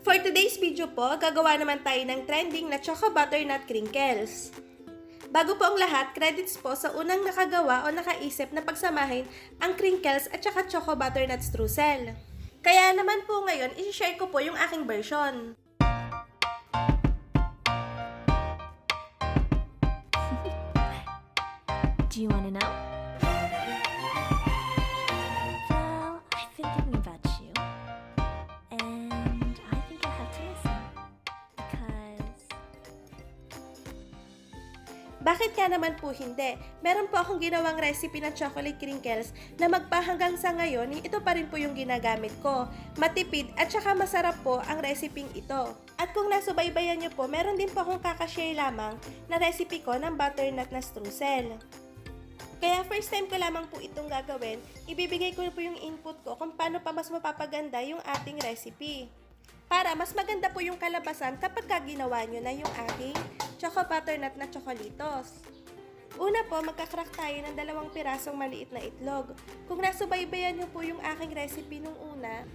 For today's video po, gagawa naman tayo ng trending na Choco Butternut Crinkles. Bago po ang lahat, credits po sa unang nakagawa o nakaisip na pagsamahin ang crinkles at saka Choco Butternut streusel. Kaya naman po ngayon, isi-share ko po yung aking version. Do you want to know? Well, I've been thinking about you. And I think I have to listen. Because... Bakit nga naman po hindi? Meron po akong ginawang recipe ng chocolate crinkles na magpahanggang sa ngayon, ito pa rin po yung ginagamit ko. Matipid at saka masarap po ang reseping ito. At kung nasubaybayan nyo po, meron din po akong kakashare lamang na recipe ko ng butternut na streusel. Kaya first time ko lamang po itong gagawin, ibibigay ko po yung input ko kung paano pa mas mapapaganda yung ating recipe. Para mas maganda po yung kalabasan kapag ginawa nyo na yung ating Choco Butternut na chocolitos. Una po, magkakrak tayo ng 2 pirasong maliit na itlog. Kung nasubaybayan nyo po yung aking recipe nung una,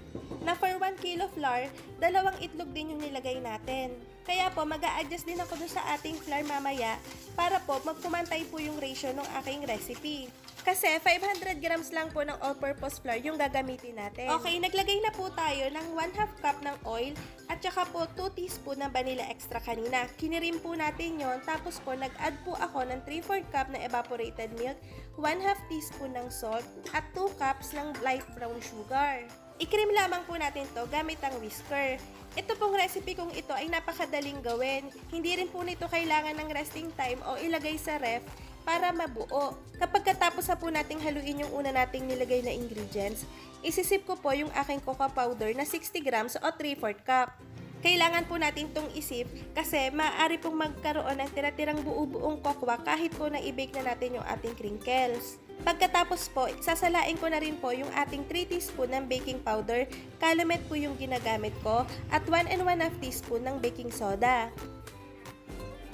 na for 1 kilo flour, 2 itlog din yung nilagay natin. Kaya po, mag-a-adjust din ako dun sa ating flour mamaya para po magpumantay po yung ratio ng aking recipe. Kasi 500 grams lang po ng all-purpose flour yung gagamitin natin. Okay, naglagay na po tayo ng 1/2 cup ng oil at saka po 2 teaspoon ng vanilla extra kanina. Kinirim po natin yon, tapos po nag-add po ako ng 3/4 cup na evaporated milk, 1/2 teaspoon ng salt at 2 cups ng light brown sugar. I-cream lamang po natin to gamit ang whisker. Ito pong recipe kong ito ay napakadaling gawin. Hindi rin po nito kailangan ng resting time o ilagay sa ref para mabuo. Kapag katapos na po nating haluin yung una nating nilagay na ingredients, isisip ko po yung aking cocoa powder na 60 grams o 3/4 cup. Kailangan po natin itong isip kasi maaari pong magkaroon ng tira-tirang buo-buong kokwa kahit po na i-bake na natin yung ating crinkles. Pagkatapos po, sasalain ko na rin po yung ating 3 teaspoon ng baking powder, calumet po yung ginagamit ko, at 1 1/2 teaspoon ng baking soda.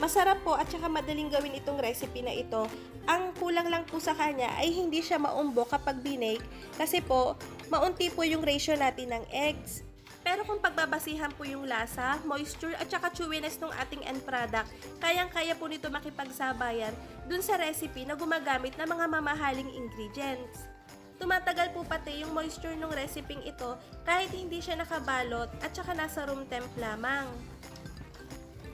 Masarap po at saka madaling gawin itong recipe na ito. Ang kulang lang po sa kanya ay hindi siya maumbok kapag binake kasi po maunti po yung ratio natin ng eggs. Pero kung pagbabasihan po yung lasa, moisture at saka chewiness ng ating end product, kayang-kaya po nito makipagsabayan dun sa recipe na gumagamit ng mga mamahaling ingredients. Tumatagal po pati yung moisture ng recipe ito kahit hindi siya nakabalot at saka nasa room temp lamang.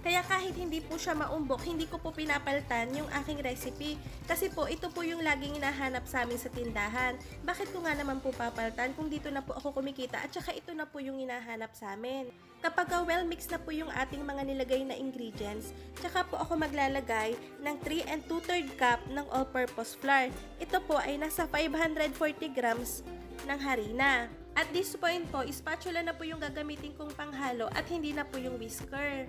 Kaya kahit hindi po siya maumbok, hindi ko po pinapalitan yung aking recipe. Kasi po, ito po yung laging hinahanap sa amin sa tindahan. Bakit ko nga naman po papalitan kung dito na po ako kumikita at saka ito na po yung hinahanap sa amin. Kapag well mixed na po yung ating mga nilagay na ingredients, tsaka po ako maglalagay ng 3 2/3 cup ng all-purpose flour. Ito po ay nasa 540 grams ng harina. At this point po, spatula na po yung gagamitin kong panghalo at hindi na po yung whisker.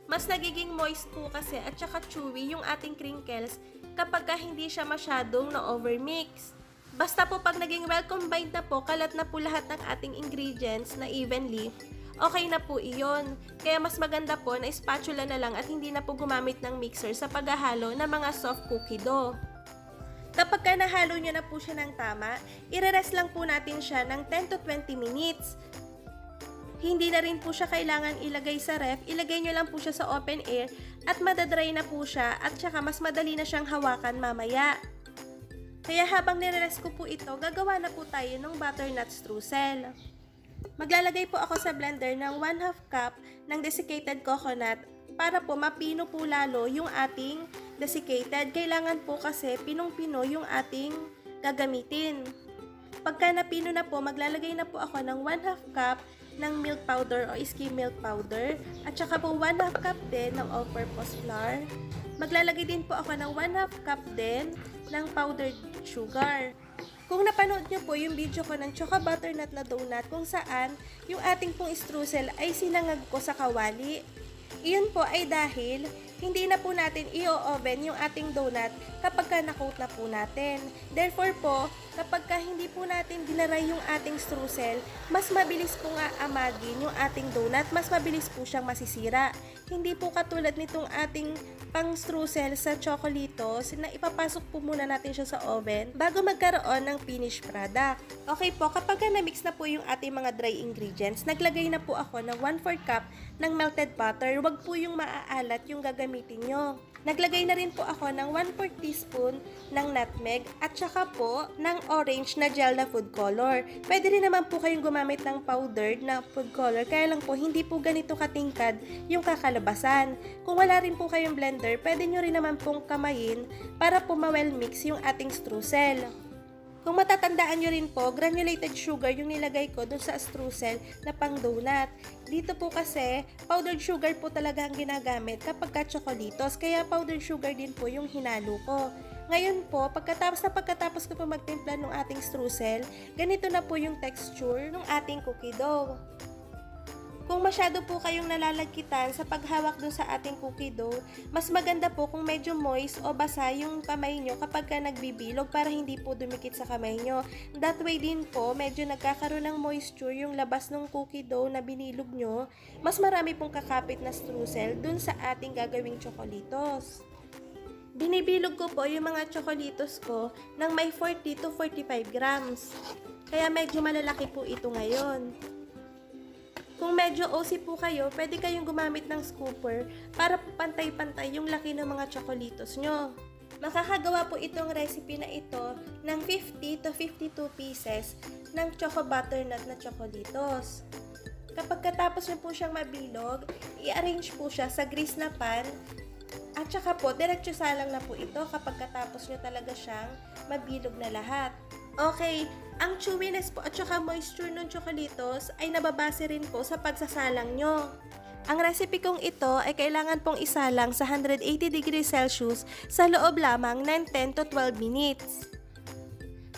Mas nagiging moist po kasi at saka chewy yung ating crinkles kapag hindi siya masyadong na-overmix. Basta po pag naging well combined na po, kalat na po lahat ng ating ingredients na evenly, okay na po iyon. Kaya mas maganda po na spatula na lang at hindi na po gumamit ng mixer sa paghahalo ng mga soft cookie dough. Kapag nahalo nyo na po siya ng tama, i-rest lang po natin siya ng 10 to 20 minutes. Hindi na rin po siya kailangan ilagay sa ref, ilagay nyo lang po siya sa open air at madadry na po siya at saka mas madali na siyang hawakan mamaya. Kaya habang nire-rest ko po ito, gagawa na po tayo ng butternut streusel. Maglalagay po ako sa blender ng 1/2 cup ng desiccated coconut para po mapino po lalo yung ating desicated. Kailangan po kasi pinong-pino yung ating gagamitin. Pagka napino na po, maglalagay na po ako ng 1/2 cup ng milk powder o skim milk powder at saka po 1/2 cup din ng all-purpose flour. Maglalagay din po ako ng 1/2 cup din ng powdered sugar. Kung napanood nyo po yung video ko ng Choco Butternut na donut kung saan yung ating pong streusel ay sinangag ko sa kawali, iyon po ay dahil hindi na po natin i-oven yung ating donut kapag ka na-coat na po natin. Therefore po, kapag ka hindi po natin dinaray yung ating streusel, mas mabilis po nga amagin yung ating donut, mas mabilis po siyang masisira. Hindi po katulad nitong ating pang streusel sa chocolitos na ipapasok po muna natin siya sa oven bago magkaroon ng finished product. Okay po, kapag na-mix na po yung ating mga dry ingredients, naglagay na po ako ng 1/4 cup ng melted butter. Huwag po yung maaalat yung gagamitin nyo. Naglagay na rin po ako ng 1/4 teaspoon ng nutmeg at saka po ng orange na gel na food color. Pwede rin naman po kayong gumamit ng powdered na food color, kaya lang po hindi po ganito katingkad yung kakalabasan. Kung wala rin po kayong blender, pwede nyo rin naman pong kamayin para po ma-well mix yung ating streusel. Kung matatandaan nyo rin po, granulated sugar yung nilagay ko dun sa streusel na pang donut. Dito po kasi, powdered sugar po talaga ang ginagamit kapag ka-chocolitos, kaya powdered sugar din po yung hinalo ko. Ngayon po, pagkatapos ko po magtimpla ng ating streusel, ganito na po yung texture ng ating cookie dough. Kung masyado po kayong nalalagkitan sa paghawak dun sa ating cookie dough, mas maganda po kung medyo moist o basa yung kamay nyo kapag ka nagbibilog para hindi po dumikit sa kamay nyo. That way din po, medyo nagkakaroon ng moisture yung labas ng cookie dough na binilog nyo, mas marami pong kakapit na streusel dun sa ating gagawing chocolitos. Binibilog ko po yung mga chocolitos ko ng may 40 to 45 grams. Kaya medyo malalaki po ito ngayon. Kung medyo OC po kayo, pwede kayong gumamit ng scooper para pantay-pantay yung laki ng mga chocolitos nyo. Makakagawa po itong recipe na ito ng 50 to 52 pieces ng Choco Butternut na chocolitos. Kapag katapos nyo po siyang mabilog, i-arrange po siya sa grease na pan. At saka po, diretso salang na po ito kapag katapos nyo talaga siyang mabilog na lahat. Okay, ang chewiness po at saka moisture ng chocolitos ay nababase rin po sa pagsasalang nyo. Ang recipe kong ito ay kailangan pong isalang sa 180 degrees Celsius sa loob lamang ng 10 to 12 minutes.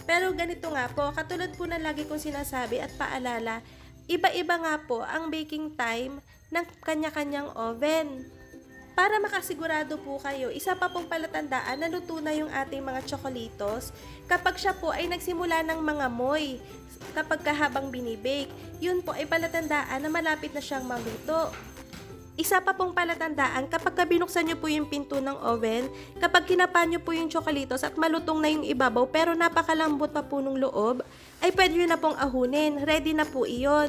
Pero ganito nga po, katulad po na lagi kong sinasabi at paalala, iba-iba nga po ang baking time ng kanya-kanyang oven. Para makasigurado po kayo, isa pa pong palatandaan na luto na yung ating mga chocolitos kapag siya po ay nagsimula ng mga moy kapag kahabang binibake. Yun po ay palatandaan na malapit na siyang maluto. Isa pa pong palatandaan kapag binuksan nyo po yung pinto ng oven, kapag kinapan nyo po yung chocolitos at malutong na yung ibabaw pero napakalambot pa po nung loob, ay pwede nyo na pong ahunin. Ready na po iyon.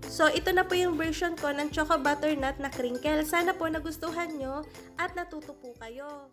So, ito na po yung version ko ng Choco Butternut na Crinkles. Sana po nagustuhan nyo at natuto po kayo.